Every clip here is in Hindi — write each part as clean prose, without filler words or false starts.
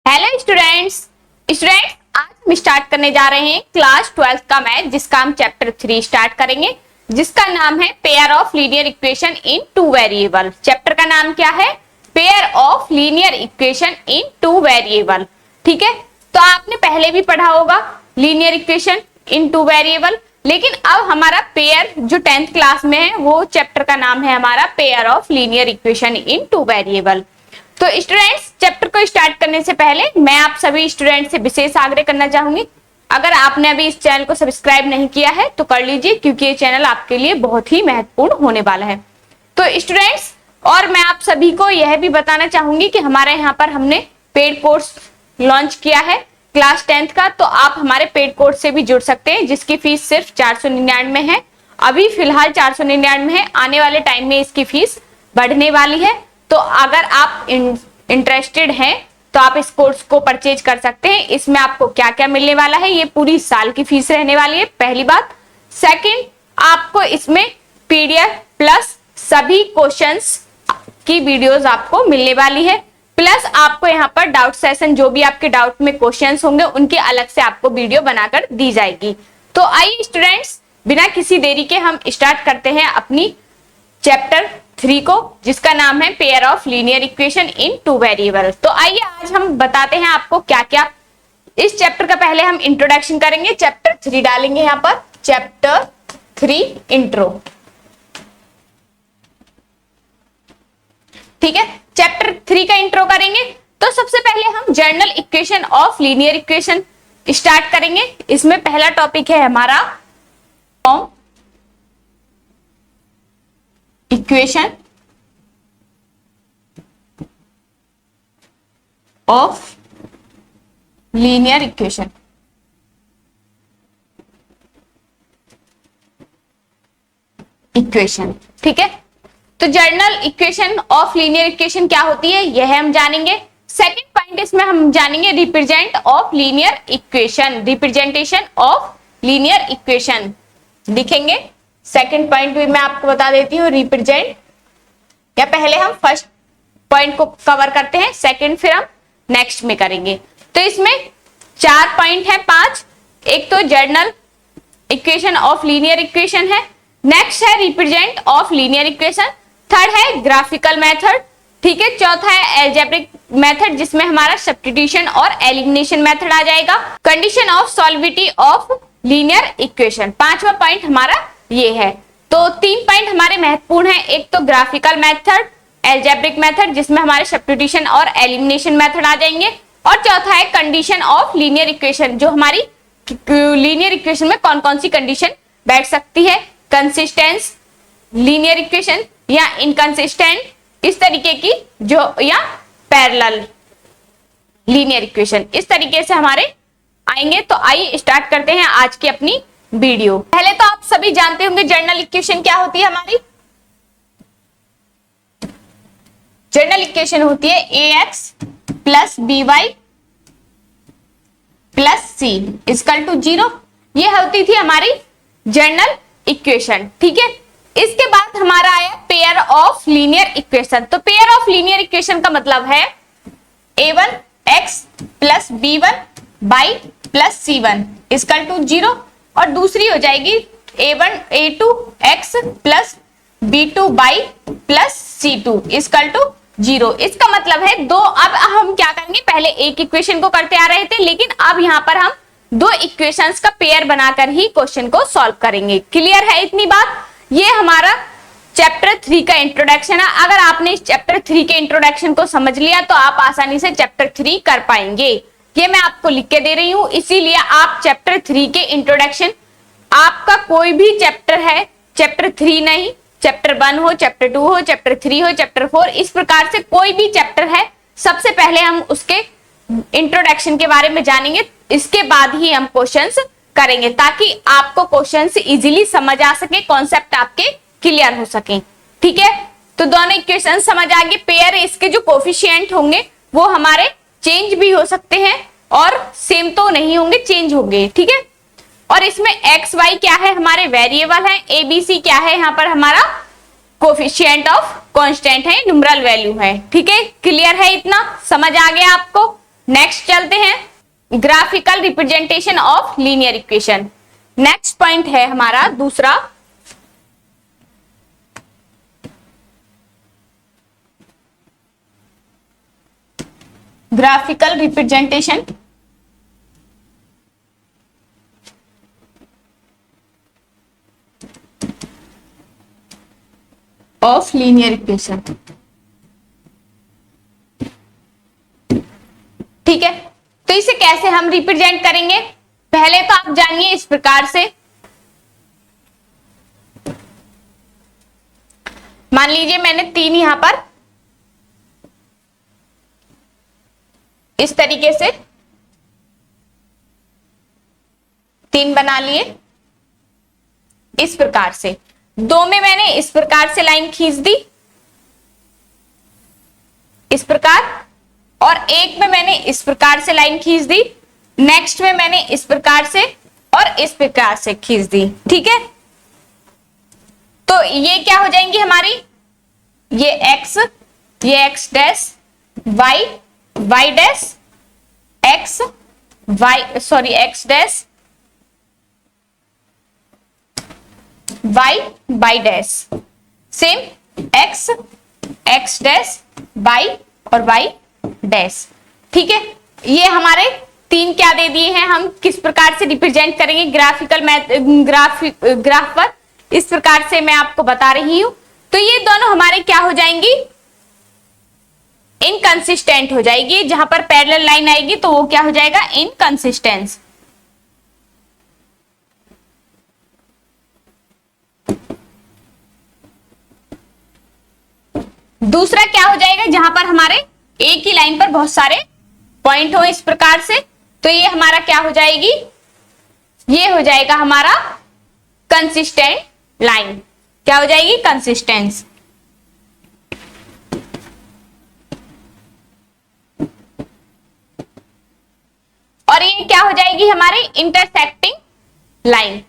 हेलो स्टूडेंट्स आज हम स्टार्ट करने जा रहे हैं क्लास 12 का मैथ, जिसका हम चैप्टर 3 स्टार्ट करेंगे, जिसका नाम है pair of linear equation in two variable. Chapter का नाम क्या है? Pair of linear equation in two variable. ठीक है, तो आपने पहले भी पढ़ा होगा linear equation in two variable, लेकिन अब हमारा पेयर जो 10th क्लास में है वो चैप्टर का नाम है हमारा pair of linear equation in two variable. तो स्टूडेंट्स, चैप्टर को स्टार्ट करने से पहले मैं आप सभी स्टूडेंट से विशेष आग्रह करना चाहूंगी, अगर आपने अभी इस चैनल को सब्सक्राइब नहीं किया है तो कर लीजिए, क्योंकि ये चैनल आपके लिए बहुत ही महत्वपूर्ण होने वाला है। तो स्टूडेंट्स, और मैं आप सभी को यह भी बताना चाहूंगी कि हमारे यहाँ पर हमने पेड कोर्स लॉन्च किया है क्लास 10th का, तो आप हमारे पेड कोर्स से भी जुड़ सकते हैं, जिसकी फीस सिर्फ 499 है। अभी फिलहाल 499 है, आने वाले टाइम में इसकी फीस बढ़ने वाली है। तो अगर आप इंटरेस्टेड हैं तो आप इस कोर्स को परचेज कर सकते हैं। इसमें आपको क्या क्या मिलने वाला है, ये पूरी साल की फीस रहने वाली है, पहली बात। सेकंड, आपको इसमें पीडीएफ प्लस सभी क्वेश्चंस की वीडियोस आपको मिलने वाली है, प्लस आपको यहाँ पर डाउट सेशन, जो भी आपके डाउट में क्वेश्चंस होंगे उनके अलग से आपको वीडियो बनाकर दी जाएगी। तो आइए स्टूडेंट्स, बिना किसी देरी के हम स्टार्ट करते हैं अपनी चैप्टर 3 को, जिसका नाम है pair of linear equation in two variable. तो आइए आज हम बताते हैं आपको क्या क्या इस चैप्टर का। पहले हम इंट्रोडक्शन करेंगे, चैप्टर 3 डालेंगे यहाँ पर, चैप्टर 3 इंट्रो। ठीक है, चैप्टर 3 का इंट्रो करेंगे। तो सबसे पहले हम general equation of linear equation start करेंगे। इसमें पहला टॉपिक है हमारा form equation of linear equation. ठीक है, तो general equation of linear equation क्या होती है यह हम जानेंगे। सेकंड पॉइंट इसमें हम जानेंगे represent of linear equation, representation of linear equation लिखेंगे। सेकंड पॉइंट भी मैं आपको बता देती हूँ, रिप्रेजेंट, या पहले हम फर्स्ट पॉइंट को कवर करते हैं, सेकंड फिर हम नेक्स्ट में करेंगे। तो इसमें 4 पॉइंट है, 5। एक तो general equation of linear equation है, नेक्स्ट है represent of linear equation, third है ग्राफिकल मेथड, ठीक है, चौथा है एल्जेब्रिक मेथड, जिसमें हमारा सब्स्टिट्यूशन और एलिमिनेशन मेथड आ जाएगा, condition of solvability of linear equation. 5वां पॉइंट हमारा ये है। तो 3 पॉइंट हमारे महत्वपूर्ण है, एक तो ग्राफिकल मेथड, एल्जेब्रिक मेथड, जिसमें हमारे सब्स्टिट्यूशन और एलिमिनेशन मेथड आ जाएंगे, और चौथा है कंडीशन ऑफ लीनियर इक्वेशन, जो हमारी लीनियर इक्वेशन में कौन कौन सी कंडीशन बैठ सकती है, कंसिस्टेंस लीनियर इक्वेशन या इनकंसिस्टेंट, इस तरीके की, जो या पैरेलल लीनियर इक्वेशन, इस तरीके से हमारे आएंगे। तो आइए स्टार्ट करते हैं आज की अपनी वीडियो। पहले तो आप सभी जानते होंगे जनरल इक्वेशन क्या होती है हमारी। जनरल इक्वेशन होती है ax plus by plus c equal to 0। ये होती थी हमारी जनरल इक्वेशन। ठीक है, इसके बाद हमारा आया पेयर ऑफ लीनियर इक्वेशन। तो पेयर ऑफ लीनियर इक्वेशन का मतलब है a1x plus b1 y plus c1 equal to 0, और दूसरी हो जाएगी a2x plus b2 y plus c2 equal to 0। इसका मतलब है दो। अब हम क्या करेंगे, पहले एक इक्वेशन को करते आ रहे थे, लेकिन अब यहाँ पर हम 2 इक्वेशंस का पेयर बनाकर ही क्वेश्चन को सॉल्व करेंगे। क्लियर है इतनी बात? ये हमारा चैप्टर 3 का इंट्रोडक्शन है। अगर आपने इस चैप्टर 3 के इंट्रोडक्शन को समझ लिया तो आप आसानी से चैप्टर 3 कर पाएंगे। ये मैं आपको लिख के दे रही हूं, इसीलिए आप चैप्टर 3 के इंट्रोडक्शन, आपका कोई भी चैप्टर है, चैप्टर 3 नहीं, चैप्टर 1 हो, चैप्टर 2 हो, चैप्टर 3 हो, चैप्टर 4, इस प्रकार से कोई भी चैप्टर है, सबसे पहले हम उसके इंट्रोडक्शन के बारे में जानेंगे, इसके बाद ही हम क्वेश्चंस करेंगे, ताकि आपको क्वेश्चंस इजीली समझ आ सके, कॉन्सेप्ट आपके क्लियर हो सके। ठीक है, तो दोनों इक्वेशन समझ आ गए। पेयर, इसके जो कोफिशिएंट होंगे वो हमारे चेंज भी हो सकते हैं और सेम तो नहीं होंगे, चेंज होंगे। ठीक है, और इसमें एक्स वाई क्या है, हमारे वेरिएबल है, एबीसी क्या है, यहाँ पर हमारा कोफिशिएंट ऑफ कांस्टेंट है, न्यूमरल वैल्यू है। ठीक है, क्लियर है, इतना समझ आ गया आपको। नेक्स्ट चलते हैं graphical representation of linear equation. Next point है हमारा दूसरा, graphical representation of linear equation. ठीक है, तो इसे कैसे हम रिप्रेजेंट करेंगे, पहले तो आप जानिए इस प्रकार से। मान लीजिए मैंने 3 यहां पर इस तरीके से 3 बना लिए, इस प्रकार से 2 में मैंने इस प्रकार से लाइन खींच दी, इस प्रकार, और 1 में मैंने इस प्रकार से लाइन खींच दी, नेक्स्ट में मैंने इस प्रकार से और इस प्रकार से खींच दी। ठीक है, तो ये क्या हो जाएंगी हमारी, ये x, ये x dash, y, y dash, x, y sorry x dash, y, y dash, same x, x dash, y और y डैश। ठीक है, ये हमारे 3 क्या दे दिए हैं, हम किस प्रकार से रिप्रेजेंट करेंगे ग्राफ पर, इस प्रकार से मैं आपको बता रही हूं। तो ये दोनों हमारे क्या हो जाएंगी, इनकंसिस्टेंट हो जाएगी। जहां पर पैरेलल लाइन आएगी तो वो क्या हो जाएगा, इनकंसिस्टेंस। दूसरा क्या हो जाएगा, जहां पर हमारे एक ही लाइन पर बहुत सारे पॉइंट हो इस प्रकार से, तो ये हमारा क्या हो जाएगी, ये हो जाएगा हमारा कंसिस्टेंट लाइन। क्या हो जाएगी, कंसिस्टेंस। और ये क्या हो जाएगी हमारी इंटरसेक्टिंग लाइन।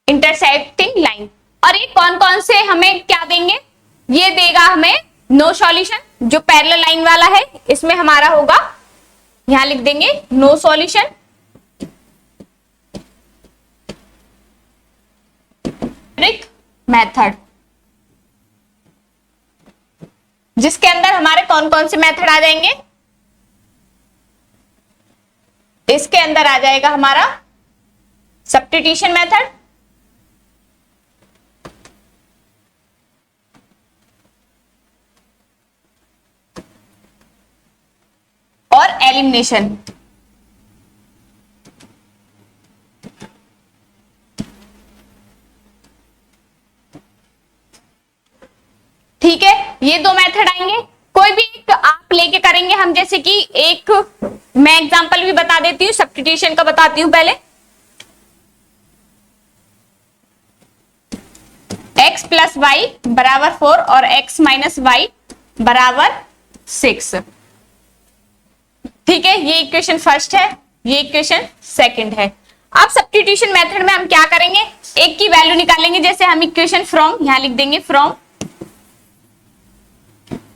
Intersecting line. और ये कौन कौन से हमें क्या देंगे, ये देगा हमें नो सॉल्यूशन, जो पैरेलल लाइन वाला है इसमें हमारा होगा, यहां लिख देंगे नो सॉल्यूशन, मेथड, जिसके अंदर हमारे कौन कौन से मेथड आ जाएंगे, इसके अंदर आ जाएगा हमारा सब्स्टिट्यूशन मेथड, और एलिमिनेशन। ठीक है, ये 2 मेथड आएंगे, कोई भी एक आप लेके करेंगे हम, जैसे कि एक मैं एग्जांपल भी बता देती हूँ, सब्स्टिट्यूशन का बताती हूँ पहले। x प्लस वाई बराबर 4 और x माइनस वाई बराबर 6। ठीक है, ये इक्वेशन फर्स्ट है, ये इक्वेशन सेकंड है। अब सब्स्टिट्यूशन मेथड में हम क्या करेंगे, एक की वैल्यू निकालेंगे, जैसे हम इक्वेशन फ्रॉम, यहां लिख देंगे फ्रॉम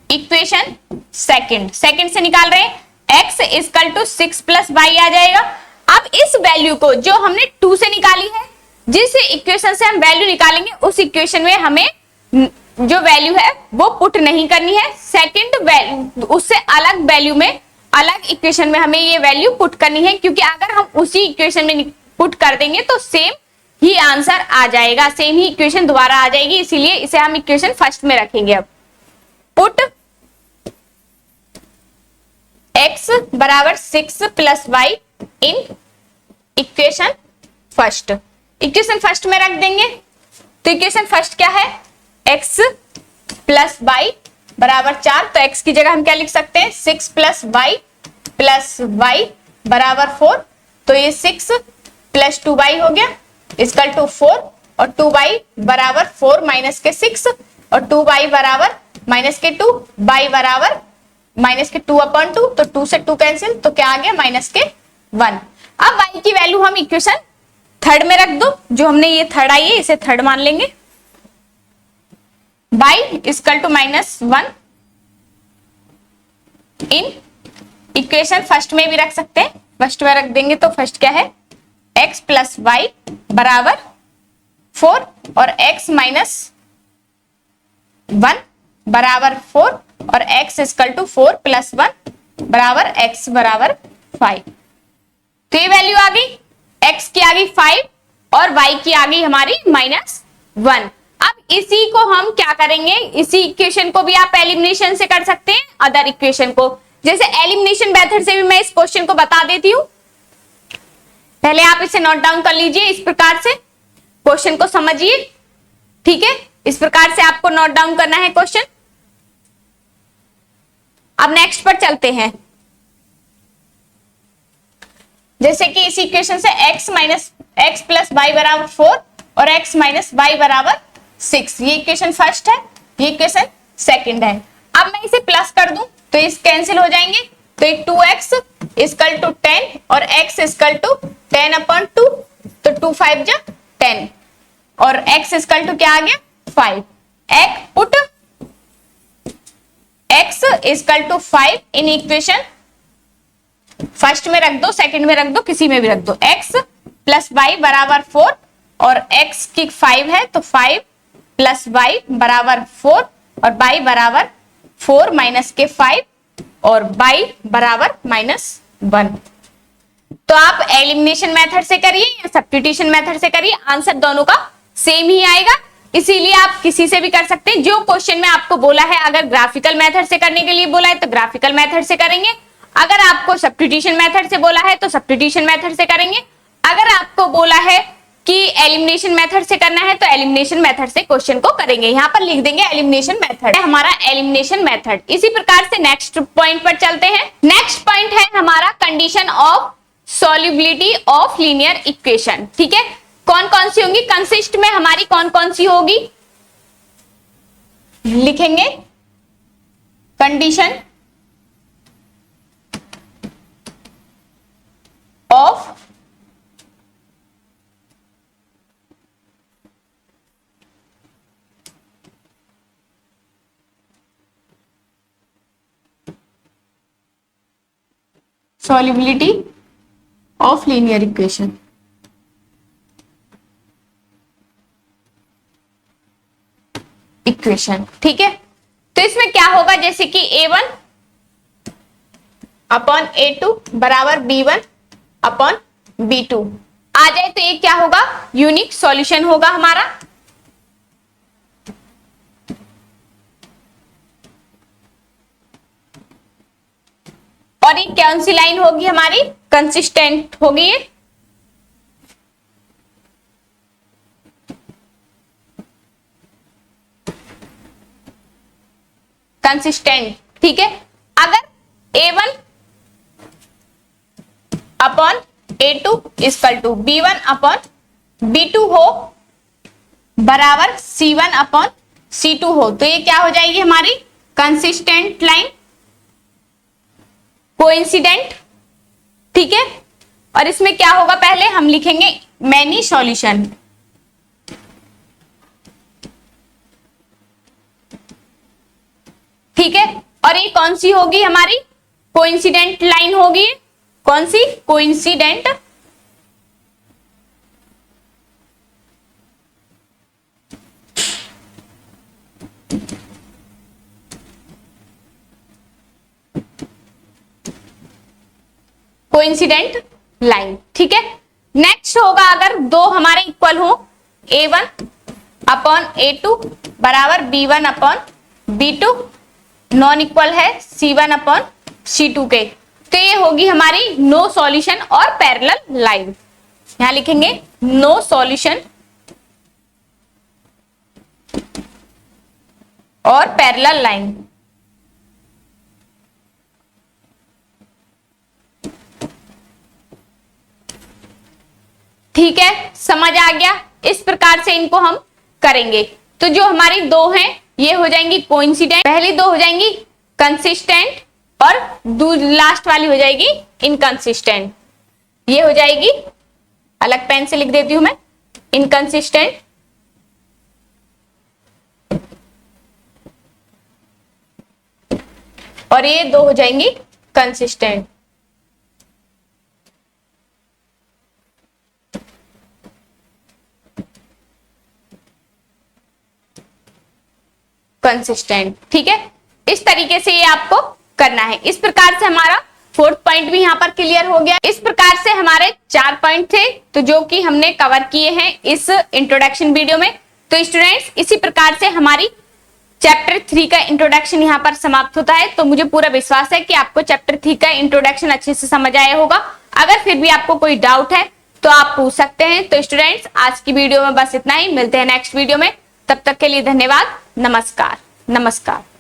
इक्वेशन सेकंड से निकाल रहे हैं, x equal to 6 plus y आ जाएगा। अब इस वैल्यू को जो हमने 2 से निकाली है, जिस इक्वेशन से हम वैल्यू निकालेंगे उस इक्वेशन में हमें जो वैल्यू है वो पुट नहीं करनी है, सेकंड वैल्यू उससे अलग वैल्यू में, अलग इक्वेशन में हमें ये वैल्यू पुट करनी है, क्योंकि अगर हम उसी इक्वेशन में पुट कर देंगे तो सेम ही आंसर आ जाएगा, सेम ही इक्वेशन दोबारा आ जाएगी, इसीलिए इसे हम इक्वेशन फर्स्ट में रखेंगे। अब पुट x बराबर 6 plus y in equation first, equation first में रख देंगे। तो इक्वेशन फर्स्ट क्या है, x प्लस वाई बराबर 4, तो x की जगह हम क्या लिख सकते हैं, 6 प्लस वाई बराबर 4, तो ये 6 प्लस 2y हो गया इक्वल टू 4, और 2y बराबर 4 माइनस के 6 और 2y बराबर माइनस के 2, y बराबर माइनस के 2 अपॉन 2, तो 2 से 2 कैंसिल, तो क्या आ गया माइनस के 1। अब y की वैल्यू हम इक्वेशन थर्ड में रख दो, जो हमने ये थर्ड आई है इसे थर्ड मान लेंगे। y equal to -1 in equation first में भी रख सकते हैं, फर्स्ट में रख देंगे तो फर्स्ट क्या है x प्लस वाई बराबर 4 और x माइनस 1 बराबर 4 और x इक्वल टू 4 प्लस 1 बराबर x बराबर 5। तो ये वैल्यू आ गई, x की आ गई 5 और y की आ गई हमारी -1। अब इसी को हम क्या करेंगे, इसी इक्वेशन को भी आप एलिमिनेशन से कर सकते हैं, अदर इक्वेशन को। जैसे एलिमिनेशन मेथड से भी मैं इस क्वेश्चन को बता देती हूं, पहले आप इसे नोट डाउन कर लीजिए, इस प्रकार से क्वेश्चन को समझिए, ठीक है। इस प्रकार से आपको नोट डाउन करना है क्वेश्चन। अब नेक्स्ट पर चलते हैं। जैसे कि इस इक्वेशन से x प्लस वाई बराबर 4 और x माइनस वाई बराबर 6, ये इक्वेशन फर्स्ट है, ये इक्वेशन सेकंड है। अब मैं इसे प्लस कर दूं तो इस कैंसिल हो जाएंगे, तो एक 2x इक्वल टू 10 और x इक्वल टू 10/2, तो 2 5 जा 10 और x इक्वल टू क्या आ गया 5। एक put x equal to 5 in equation first में रख दो, सेकंड में रख दो, किसी में भी रख दो। x प्लस वाई बराबर 4 और x की 5 है तो 5 प्लस वाई बराबर 4 और y बराबर 4 माइनस के 5 और y बराबर -1। तो आप एलिमिनेशन मेथड से करिए या सब्स्टिट्यूशन मेथड से करिए, आंसर दोनों का सेम ही आएगा। इसीलिए आप किसी से भी कर सकते हैं। जो क्वेश्चन में आपको बोला है, अगर ग्राफिकल मेथड से करने के लिए बोला है तो ग्राफिकल मेथड से करेंगे, अगर आपको सब्स्टिट्यूशन मेथड से बोला है तो सब्स्टिट्यूशन मेथड से करेंगे, अगर आपको बोला है कि एलिमिनेशन मेथड से करना है तो एलिमिनेशन मेथड से क्वेश्चन को करेंगे। यहां पर लिख देंगे एलिमिनेशन मेथड, हमारा एलिमिनेशन मेथड। इसी प्रकार से नेक्स्ट पॉइंट पर चलते हैं। नेक्स्ट पॉइंट है हमारा condition of solubility of linear equation, ठीक है। कौन कौन सी होंगी, कंसिस्ट में हमारी कौन कौन सी होगी, लिखेंगे condition of solubility of linear equation. ठीक है, तो इसमें क्या होगा, जैसे कि a1 अपॉन a2 बराबर b1 अपॉन b2 आ जाए तो ये क्या होगा, यूनिक सॉल्यूशन होगा हमारा। और ये कौन सी लाइन होगी हमारी, कंसिस्टेंट होगी ये। कंसिस्टेंट, ठीक है। अगर a1 upon a2 equal to b1 upon b2 हो बराबर c1 अपॉन c2 हो, तो ये क्या हो जाएगी हमारी कंसिस्टेंट लाइन, कोइंसिडेंट, ठीक है। और इसमें क्या होगा, पहले हम लिखेंगे मैनी सॉल्यूशन, ठीक है। और ये कौन सी होगी हमारी, कोइंसिडेंट लाइन होगी, कौन सी, कोइंसिडेंट। कोइंसिडेंट लाइन, ठीक है। नेक्स्ट होगा, अगर दो हमारे इक्वल हो, a1 अपॉन a2 बराबर b1 upon b2 non equal है c1 अपॉन c2 के, तो ये होगी हमारी नो सॉल्यूशन और पैरेलल लाइन। यहां लिखेंगे नो सॉल्यूशन और पैरेलल लाइन। ठीक है, समझ आ गया। इस प्रकार से इनको हम करेंगे। तो जो हमारी दो हैं ये हो जाएंगी कोइंसिडेंट, पहली दो हो जाएंगी कंसिस्टेंट और लास्ट वाली हो जाएगी इनकंसिस्टेंट। ये हो जाएगी, अलग पेन से लिख देती हूं मैं, इनकंसिस्टेंट। और ये दो हो जाएंगी कंसिस्टेंट। कंसिस्टेंट, ठीक है। इस तरीके से ये आपको करना है। इस प्रकार से हमारा फोर्थ पॉइंट भी यहाँ पर क्लियर हो गया। इस प्रकार से हमारे 4 पॉइंट थे, तो जो कि हमने कवर किए हैं इस इंट्रोडक्शन वीडियो में। तो स्टूडेंट्स, इसी प्रकार से हमारी चैप्टर 3 का इंट्रोडक्शन यहाँ पर समाप्त होता है। तो मुझे पूरा विश्वास है कि आपको चैप्टर 3 का इंट्रोडक्शन अच्छे से समझ आया होगा। अगर फिर भी आपको कोई डाउट है तो आप पूछ सकते हैं। तो स्टूडेंट्स, आज की वीडियो में बस इतना ही। मिलते हैं नेक्स्ट वीडियो में, तब तक के लिए धन्यवाद। नमस्कार। नमस्कार।